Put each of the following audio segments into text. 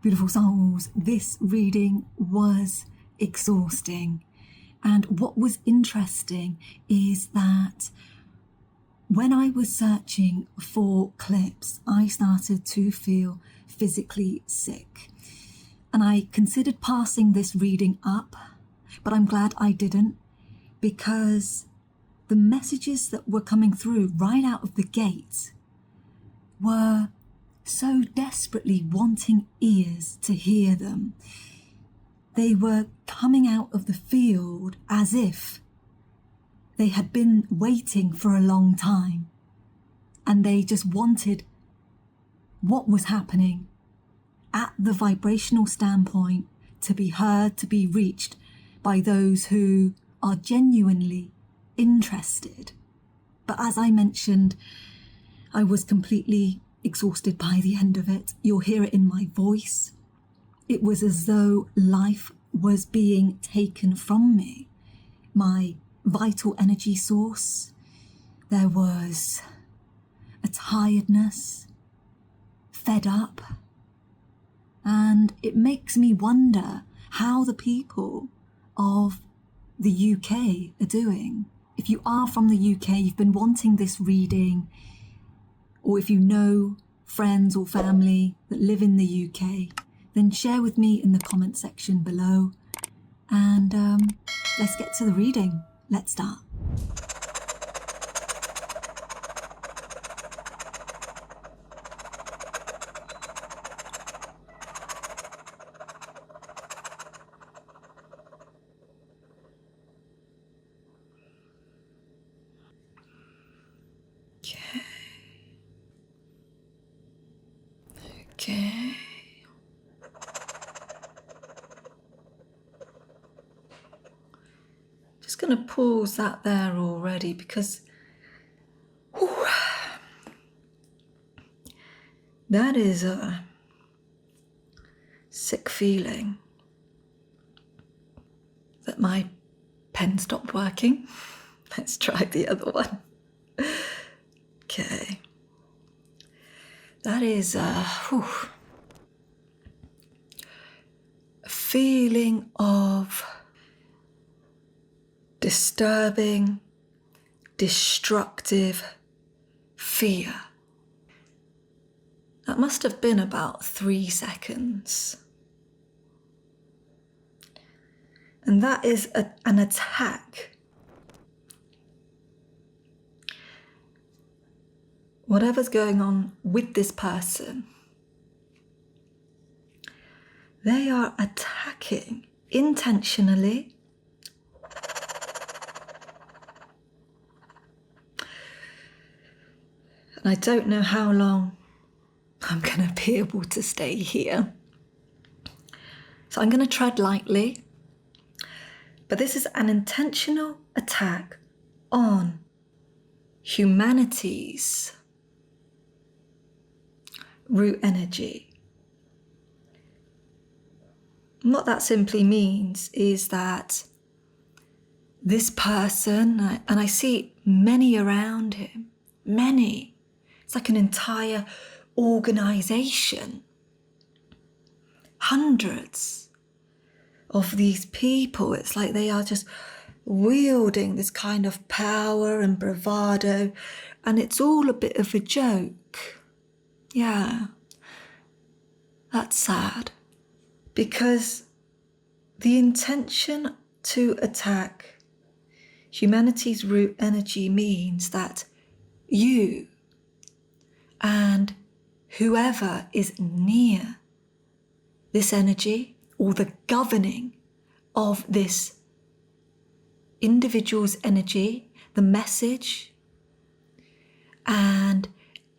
Beautiful souls, this reading was exhausting. And what was interesting is that when I was searching for clips, I started to feel physically sick. And I considered passing this reading up, but I'm glad I didn't, because the messages that were coming through right out of the gate were so desperately wanting ears to hear them. They were coming out of the field as if they had been waiting for a long time, and they just wanted what was happening at the vibrational standpoint to be heard, to be reached by those who are genuinely interested. But as I mentioned, I was completely exhausted by the end of it. You'll hear it in my voice. It was as though life was being taken from me, my vital energy source. There was a tiredness, fed up, and it makes me wonder how the people of the UK are doing. If you are from the UK, you've been wanting this reading, or if you know friends or family that live in the UK, then share with me in the comment section below. And let's get to the reading. Let's start. Okay. Just going to pause that there already because that is a sick feeling that my pen stopped working. Let's try the other one. Okay. That is a feeling of disturbing, destructive fear. That must have been about 3 seconds. And that is an attack. Whatever's going on with this person, they are attacking intentionally. And I don't know how long I'm going to be able to stay here. So I'm going to tread lightly. But this is an intentional attack on humanity's root energy. And what that simply means is that this person, and I see many around him, many, it's like an entire organization, hundreds of these people. It's like they are just wielding this kind of power and bravado, and it's all a bit of a joke. Yeah, that's sad, because the intention to attack humanity's root energy means that you and whoever is near this energy or the governing of this individual's energy, the message, and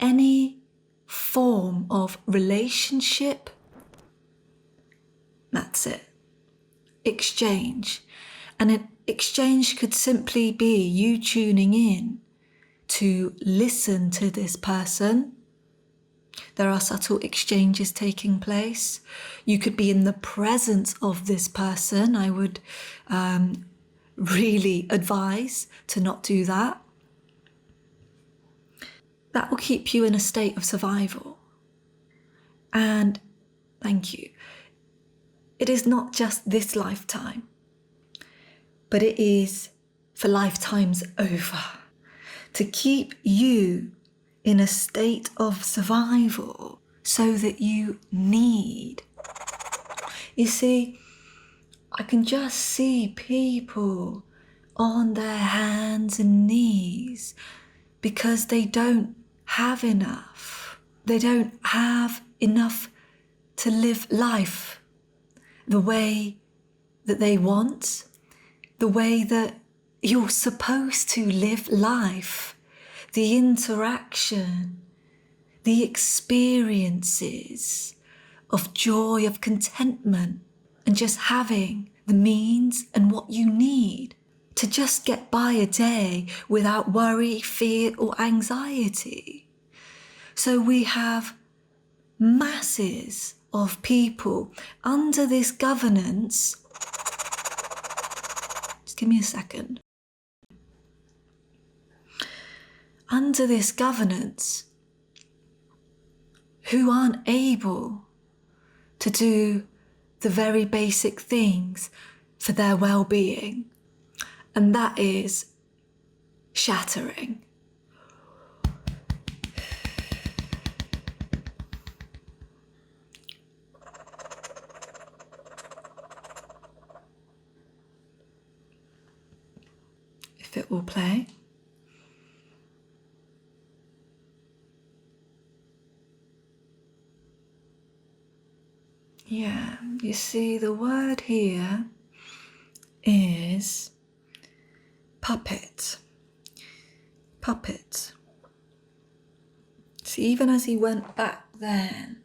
any form of relationship, that's it. Exchange. And an exchange could simply be you tuning in to listen to this person. There are subtle exchanges taking place. You could be in the presence of this person. I would really advise to not do that. That will keep you in a state of survival. And Thank you. It is not just this lifetime, but it is for lifetimes over, to keep you in a state of survival so that you need. You see, I can just see people on their hands and knees because they don't have enough. They don't have enough to live life the way that they want, the way that you're supposed to live life, the interaction, the experiences of joy, of contentment, and just having the means and what you need to just get by a day without worry, fear, or anxiety. So we have masses of people under this governance. Just give me a second. Under this governance, who aren't able to do the very basic things for their well-being, and that is shattering. If it will play. Yeah, you see, the word here is puppet. Puppet. See, even as he went back then,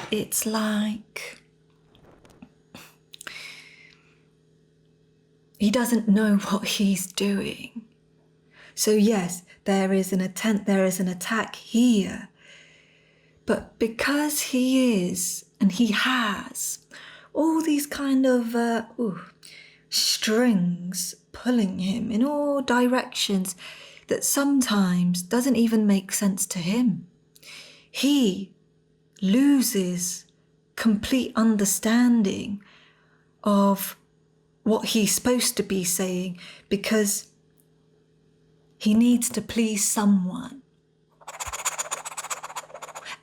it's like he doesn't know what he's doing. So yes, there is an attack here. But because he is, and he has, all these kind of strings pulling him in all directions that sometimes doesn't even make sense to him. He loses complete understanding of what he's supposed to be saying because he needs to please someone.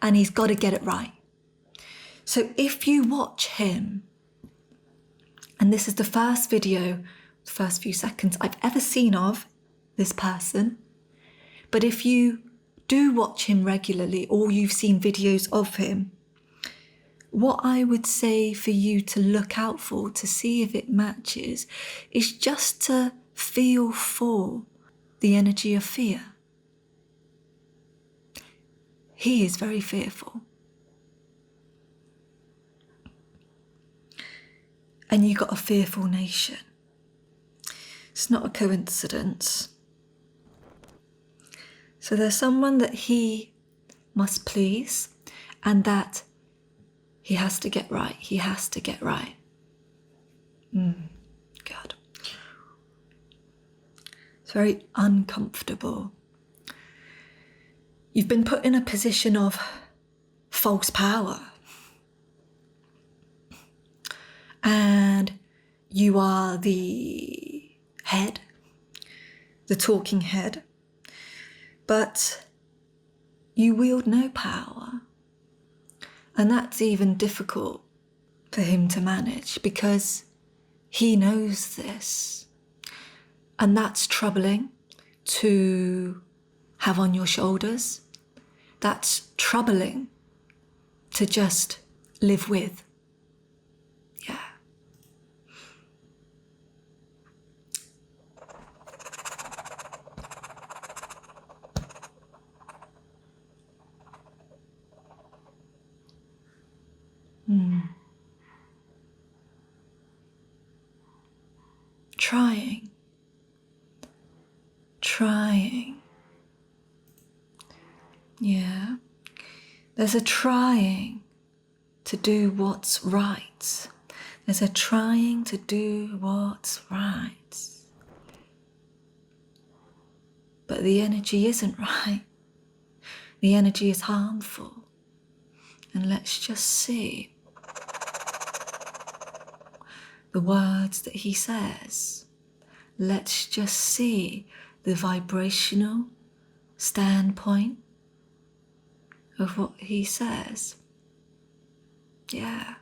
And he's got to get it right. So if you watch him, and this is the first video, the first few seconds I've ever seen of this person, but if you do watch him regularly or you've seen videos of him, what I would say for you to look out for to see if it matches is just to feel for the energy of fear. He is very fearful. And you got a fearful nation. It's not a coincidence. So there's someone that he must please and that he has to get right. He has to get right. God. It's very uncomfortable. You've been put in a position of false power. And you are the head, the talking head, but you wield no power. And that's even difficult for him to manage because he knows this. And that's troubling to have on your shoulders. That's troubling to just live with. Yeah. Trying. Yeah. There's a trying to do what's right. There's a trying to do what's right. But the energy isn't right. The energy is harmful. And let's just see the words that he says. Let's just see the vibrational standpoint of what he says. Yeah.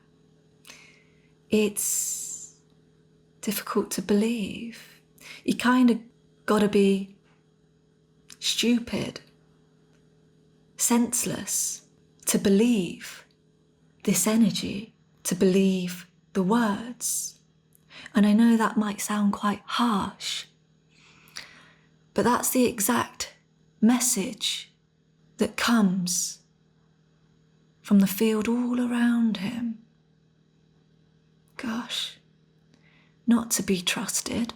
It's difficult to believe. You kind of gotta be stupid, senseless to believe this energy, to believe the words. And I know that might sound quite harsh, but that's the exact message that comes from the field all around him. Gosh, not to be trusted.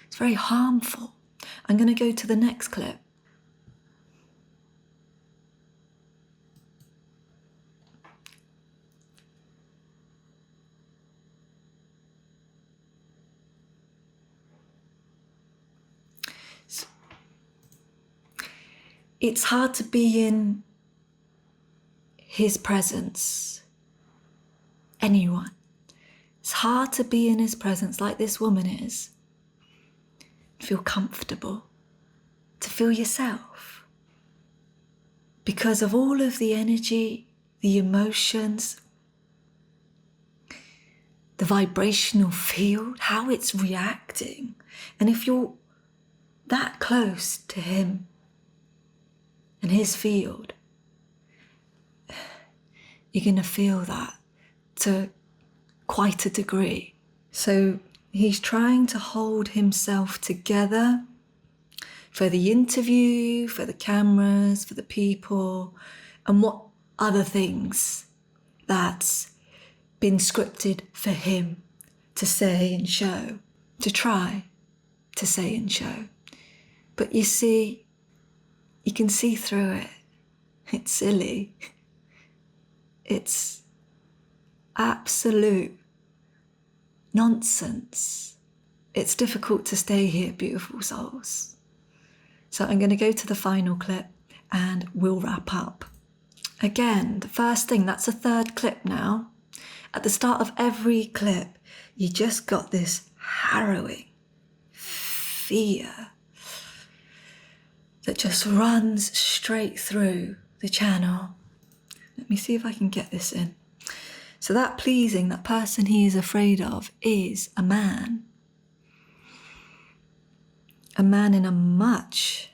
It's very harmful. I'm going to go to the next clip. It's hard to be in his presence. Anyone. It's hard to be in his presence like this woman is. Feel comfortable. To feel yourself. Because of all of the energy, the emotions, the vibrational field, how it's reacting. And if you're that close to him and his field, you're going to feel that to quite a degree. So he's trying to hold himself together for the interview, for the cameras, for the people, and what other things that's been scripted for him to say and show, to try to say and show. But you see, you can see through it. It's silly. It's absolute nonsense. It's difficult to stay here, beautiful souls. So I'm going to go to the final clip and we'll wrap up. Again, the first thing, that's the third clip now. At the start of every clip, you just got this harrowing fear that just runs straight through the channel. Let me see if I can get this in. So that pleasing, that person he is afraid of, is a man. A man in a much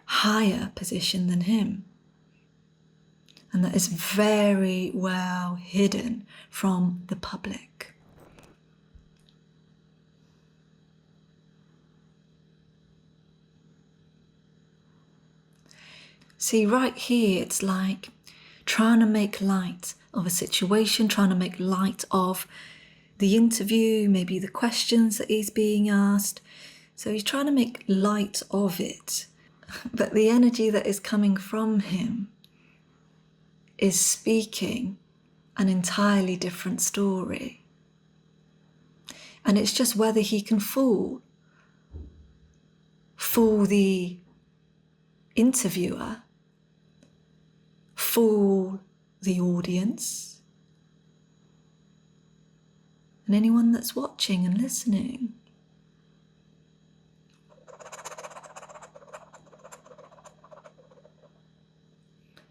higher position than him. And that is very well hidden from the public. See, right here, it's like trying to make light of a situation, trying to make light of the interview, maybe the questions that he's being asked. So he's trying to make light of it. But the energy that is coming from him is speaking an entirely different story. And it's just whether he can fool the interviewer, fool the audience, and anyone that's watching and listening.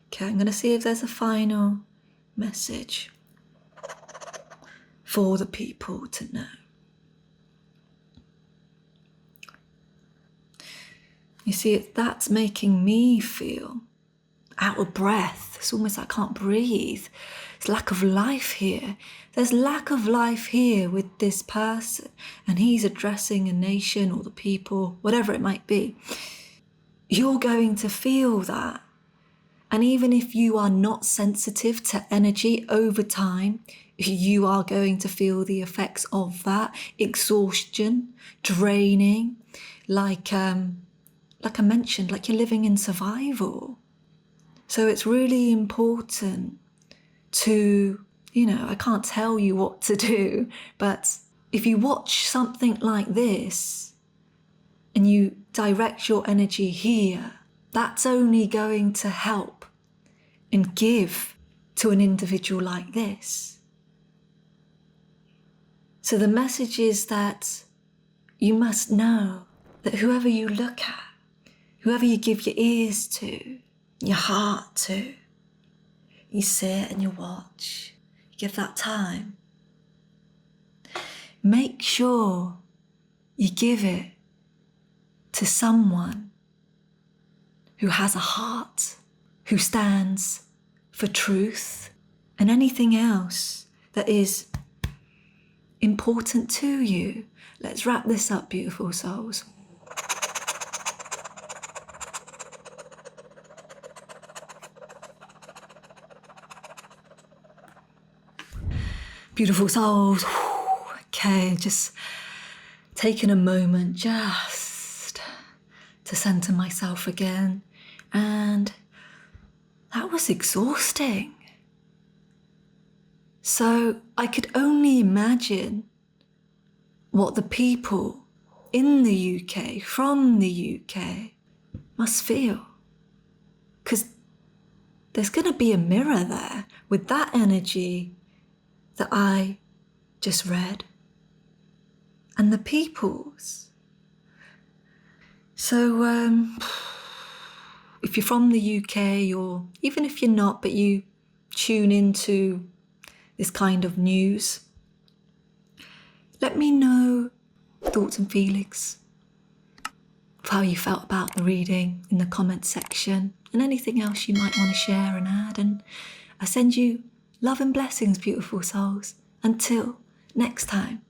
Okay, I'm going to see if there's a final message for the people to know. You see, that's making me feel out of breath. It's almost like I can't breathe. It's lack of life here. There's lack of life here with this person, and he's addressing a nation or the people, whatever it might be. You're going to feel that. And even if you are not sensitive to energy over time, you are going to feel the effects of that. Exhaustion, draining, like I mentioned, like you're living in survival. So it's really important to, I can't tell you what to do, but if you watch something like this and you direct your energy here, that's only going to help and give to an individual like this. So the message is that you must know that whoever you look at, whoever you give your ears to, your heart to, you sit and you watch, you give that time. Make sure you give it to someone who has a heart, who stands for truth and anything else that is important to you. Let's wrap this up, beautiful souls. Beautiful souls. Okay, just taking a moment just to center myself again. And that was exhausting. So I could only imagine what the people in the UK, from the UK, must feel. Because there's going to be a mirror there with that energy that I just read and the people's. So if you're from the UK, or even if you're not, but you tune into this kind of news, let me know thoughts and feelings of how you felt about the reading in the comments section, and anything else you might want to share and add. And I send you love and blessings, beautiful souls. Until next time,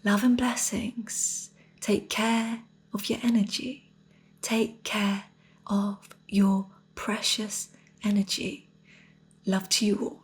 love and blessings. Take care of your energy. Take care of your precious energy. Love to you all.